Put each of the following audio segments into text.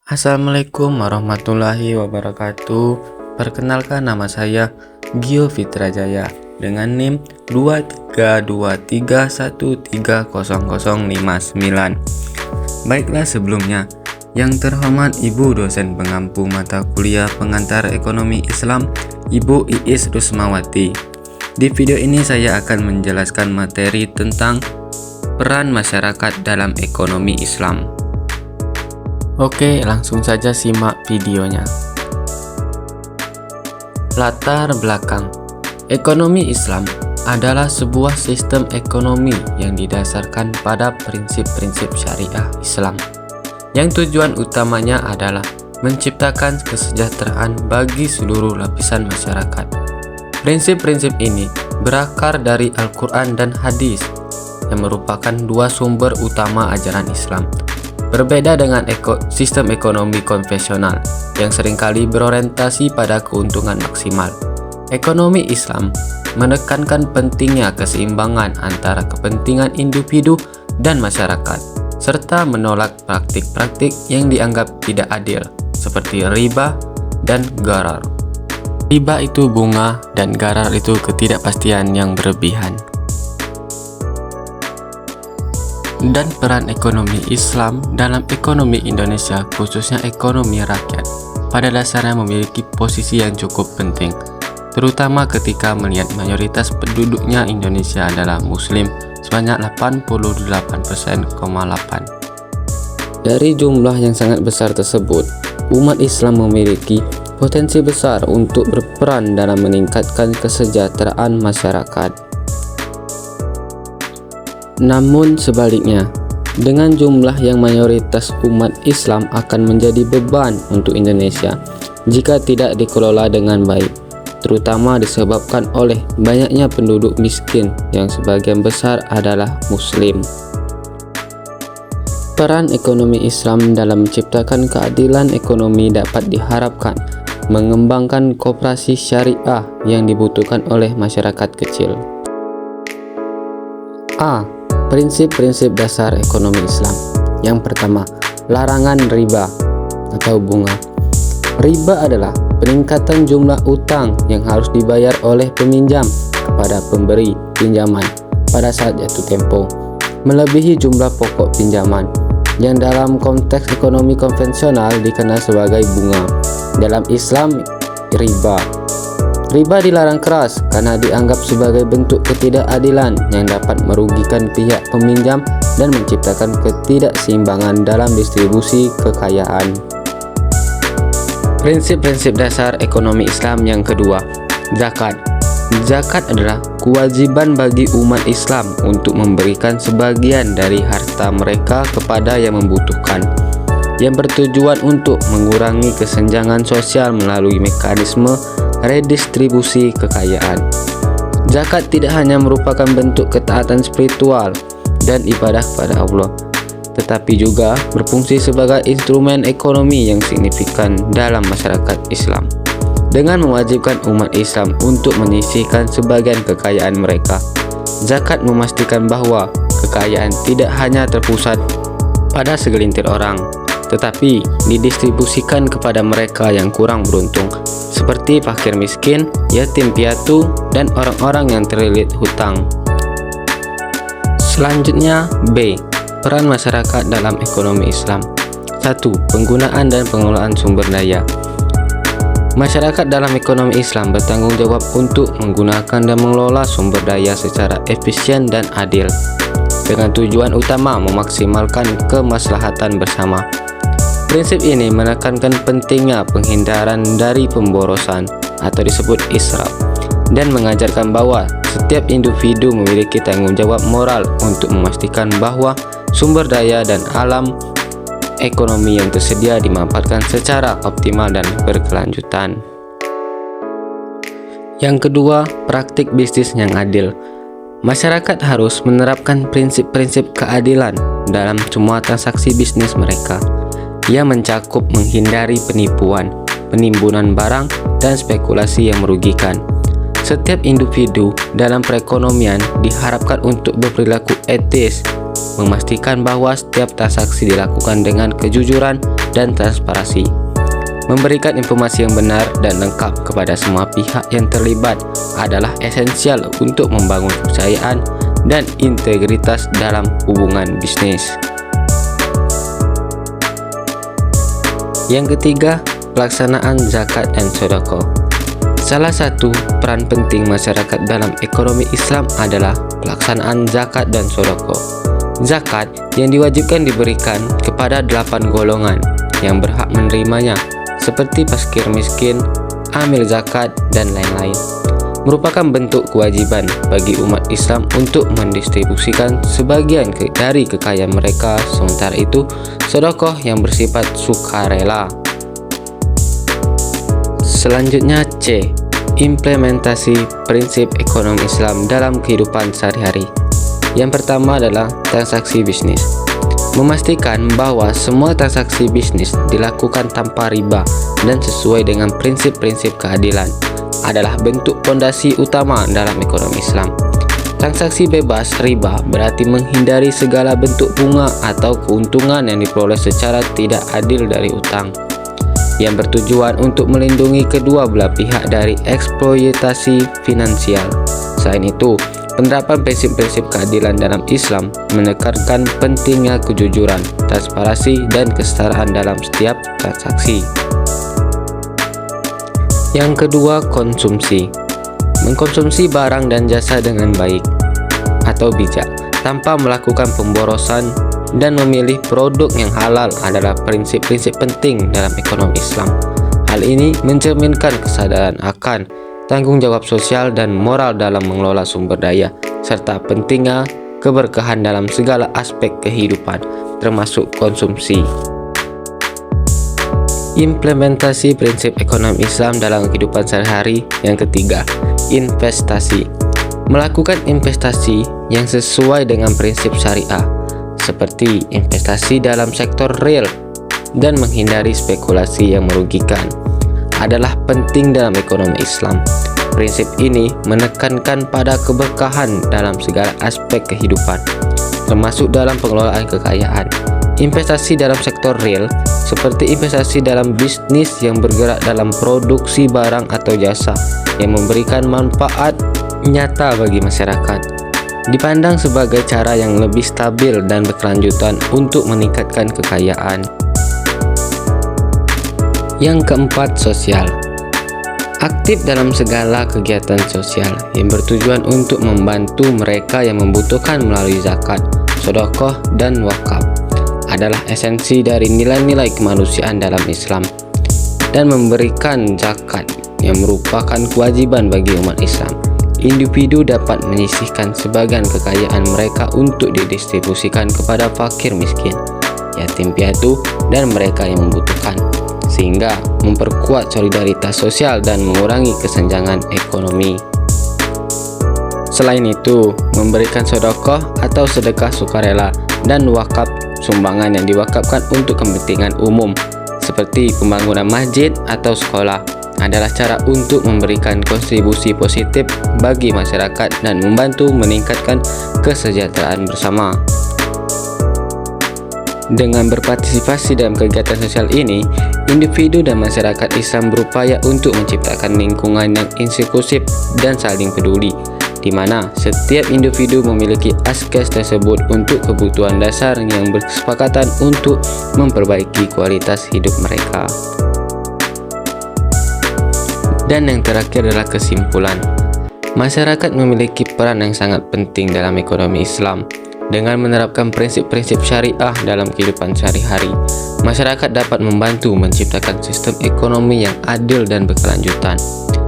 Assalamualaikum warahmatullahi wabarakatuh. Perkenalkan, nama saya Gio Fitrajaya dengan NIM 2323130059. Baiklah, sebelumnya yang terhormat Ibu dosen pengampu mata kuliah pengantar ekonomi Islam, Ibu Iis Rusmawati. Di video ini saya akan menjelaskan materi tentang peran masyarakat dalam ekonomi Islam. Oke, langsung saja simak videonya. Latar belakang. Ekonomi Islam adalah sebuah sistem ekonomi yang didasarkan pada prinsip-prinsip syariah Islam, yang tujuan utamanya adalah menciptakan kesejahteraan bagi seluruh lapisan masyarakat. Prinsip-prinsip ini berakar dari Al-Quran dan Hadis, yang merupakan dua sumber utama ajaran Islam. Berbeda dengan sistem ekonomi konvensional yang seringkali berorientasi pada keuntungan maksimal. Ekonomi Islam menekankan pentingnya keseimbangan antara kepentingan individu dan masyarakat, serta menolak praktik-praktik yang dianggap tidak adil, seperti riba dan gharar. Riba itu bunga dan gharar itu ketidakpastian yang berlebihan. Dan peran ekonomi Islam dalam ekonomi Indonesia, khususnya ekonomi rakyat, pada dasarnya memiliki posisi yang cukup penting, terutama ketika melihat mayoritas penduduknya Indonesia adalah Muslim sebanyak 88,8%. Dari jumlah yang sangat besar tersebut, umat Islam memiliki potensi besar untuk berperan dalam meningkatkan kesejahteraan masyarakat. Namun sebaliknya, dengan jumlah yang mayoritas umat Islam akan menjadi beban untuk Indonesia jika tidak dikelola dengan baik, terutama disebabkan oleh banyaknya penduduk miskin yang sebagian besar adalah Muslim. Peran ekonomi Islam dalam menciptakan keadilan ekonomi dapat diharapkan mengembangkan koperasi syariah yang dibutuhkan oleh masyarakat kecil. Prinsip-prinsip dasar ekonomi Islam. Yang pertama, larangan riba atau bunga. Riba adalah peningkatan jumlah utang yang harus dibayar oleh peminjam kepada pemberi pinjaman pada saat jatuh tempo, melebihi jumlah pokok pinjaman, yang dalam konteks ekonomi konvensional dikenal sebagai bunga. Dalam Islam, Riba dilarang keras karena dianggap sebagai bentuk ketidakadilan yang dapat merugikan pihak peminjam dan menciptakan ketidakseimbangan dalam distribusi kekayaan. Prinsip-prinsip dasar ekonomi Islam yang kedua, zakat. Zakat adalah kewajiban bagi umat Islam untuk memberikan sebagian dari harta mereka kepada yang membutuhkan, yang bertujuan untuk mengurangi kesenjangan sosial melalui mekanisme redistribusi kekayaan. Zakat tidak hanya merupakan bentuk ketaatan spiritual dan ibadah kepada Allah, tetapi juga berfungsi sebagai instrumen ekonomi yang signifikan dalam masyarakat Islam, dengan mewajibkan umat Islam untuk menyisihkan sebagian kekayaan mereka. Zakat memastikan bahwa kekayaan tidak hanya terpusat pada segelintir orang, tetapi didistribusikan kepada mereka yang kurang beruntung, seperti fakir miskin, yatim piatu, dan orang-orang yang terlilit hutang. Selanjutnya, B. Peran masyarakat dalam ekonomi Islam. 1. Penggunaan dan pengelolaan sumber daya. Masyarakat dalam ekonomi Islam bertanggung jawab untuk menggunakan dan mengelola sumber daya secara efisien dan adil, dengan tujuan utama memaksimalkan kemaslahatan bersama. Prinsip ini menekankan pentingnya penghindaran dari pemborosan atau disebut israf, dan mengajarkan bahwa setiap individu memiliki tanggung jawab moral untuk memastikan bahwa sumber daya dan alam ekonomi yang tersedia dimanfaatkan secara optimal dan berkelanjutan. Yang kedua, praktik bisnis yang adil. Masyarakat harus menerapkan prinsip-prinsip keadilan dalam semua transaksi bisnis mereka. Ia mencakup menghindari penipuan, penimbunan barang, dan spekulasi yang merugikan. Setiap individu dalam perekonomian diharapkan untuk berperilaku etis, memastikan bahwa setiap transaksi dilakukan dengan kejujuran dan transparansi, memberikan informasi yang benar dan lengkap kepada semua pihak yang terlibat adalah esensial untuk membangun kepercayaan dan integritas dalam hubungan bisnis. Yang ketiga, pelaksanaan zakat dan sedekah. Salah satu peran penting masyarakat dalam ekonomi Islam adalah pelaksanaan zakat dan sedekah. Zakat yang diwajibkan diberikan kepada 8 golongan yang berhak menerimanya, seperti fakir miskin, amil zakat, dan lain-lain, merupakan bentuk kewajiban bagi umat Islam untuk mendistribusikan sebagian dari kekayaan mereka. Sementara itu, sedekah yang bersifat sukarela. Selanjutnya C. Implementasi prinsip ekonomi Islam dalam kehidupan sehari-hari. Yang pertama adalah transaksi bisnis. Memastikan bahwa semua transaksi bisnis dilakukan tanpa riba dan sesuai dengan prinsip-prinsip keadilan adalah bentuk fondasi utama dalam ekonomi Islam. Transaksi bebas riba berarti menghindari segala bentuk bunga atau keuntungan yang diperoleh secara tidak adil dari utang, yang bertujuan untuk melindungi kedua belah pihak dari eksploitasi finansial. Selain itu, penerapan prinsip-prinsip keadilan dalam Islam menekankan pentingnya kejujuran, transparansi, dan kesetaraan dalam setiap transaksi. Yang kedua, konsumsi. Mengkonsumsi barang dan jasa dengan baik atau bijak, tanpa melakukan pemborosan, dan memilih produk yang halal adalah prinsip-prinsip penting dalam ekonomi Islam. Hal ini mencerminkan kesadaran akan tanggung jawab sosial dan moral dalam mengelola sumber daya, serta pentingnya keberkahan dalam segala aspek kehidupan, termasuk konsumsi. Implementasi prinsip ekonomi Islam dalam kehidupan sehari-hari. Yang ketiga, investasi. Melakukan investasi yang sesuai dengan prinsip syariah, seperti investasi dalam sektor real dan menghindari spekulasi yang merugikan, adalah penting dalam ekonomi Islam. Prinsip ini menekankan pada keberkahan dalam segala aspek kehidupan, termasuk dalam pengelolaan kekayaan. Investasi dalam sektor real, seperti investasi dalam bisnis yang bergerak dalam produksi barang atau jasa yang memberikan manfaat nyata bagi masyarakat, dipandang sebagai cara yang lebih stabil dan berkelanjutan untuk meningkatkan kekayaan. Yang keempat, sosial. Aktif dalam segala kegiatan sosial yang bertujuan untuk membantu mereka yang membutuhkan melalui zakat, sedekah, dan wakaf adalah esensi dari nilai-nilai kemanusiaan dalam Islam. Dan memberikan zakat yang merupakan kewajiban bagi umat Islam. Individu dapat menyisihkan sebagian kekayaan mereka untuk didistribusikan kepada fakir miskin, yatim piatu, dan mereka yang membutuhkan, sehingga memperkuat solidaritas sosial dan mengurangi kesenjangan ekonomi. Selain itu, memberikan sedekah atau sedekah sukarela dan wakaf, sumbangan yang diwakafkan untuk kepentingan umum seperti pembangunan masjid atau sekolah, adalah cara untuk memberikan kontribusi positif bagi masyarakat dan membantu meningkatkan kesejahteraan bersama. Dengan berpartisipasi dalam kegiatan sosial ini, individu dan masyarakat Islam berupaya untuk menciptakan lingkungan yang inklusif dan saling peduli, di mana setiap individu memiliki akses tersebut untuk kebutuhan dasar yang berkesepakatan untuk memperbaiki kualitas hidup mereka. Dan yang terakhir adalah kesimpulan. Masyarakat memiliki peran yang sangat penting dalam ekonomi Islam. Dengan menerapkan prinsip-prinsip syariah dalam kehidupan sehari-hari, masyarakat dapat membantu menciptakan sistem ekonomi yang adil dan berkelanjutan.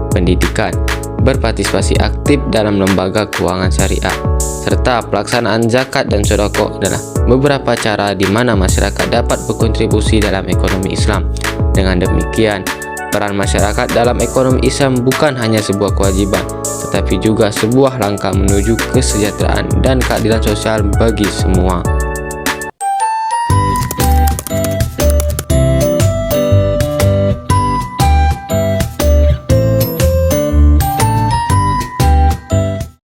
Pendidikan, berpartisipasi aktif dalam lembaga keuangan syariah, serta pelaksanaan zakat dan sedekah adalah beberapa cara di mana masyarakat dapat berkontribusi dalam ekonomi Islam. Dengan demikian, peran masyarakat dalam ekonomi Islam bukan hanya sebuah kewajiban, tetapi juga sebuah langkah menuju kesejahteraan dan keadilan sosial bagi semua.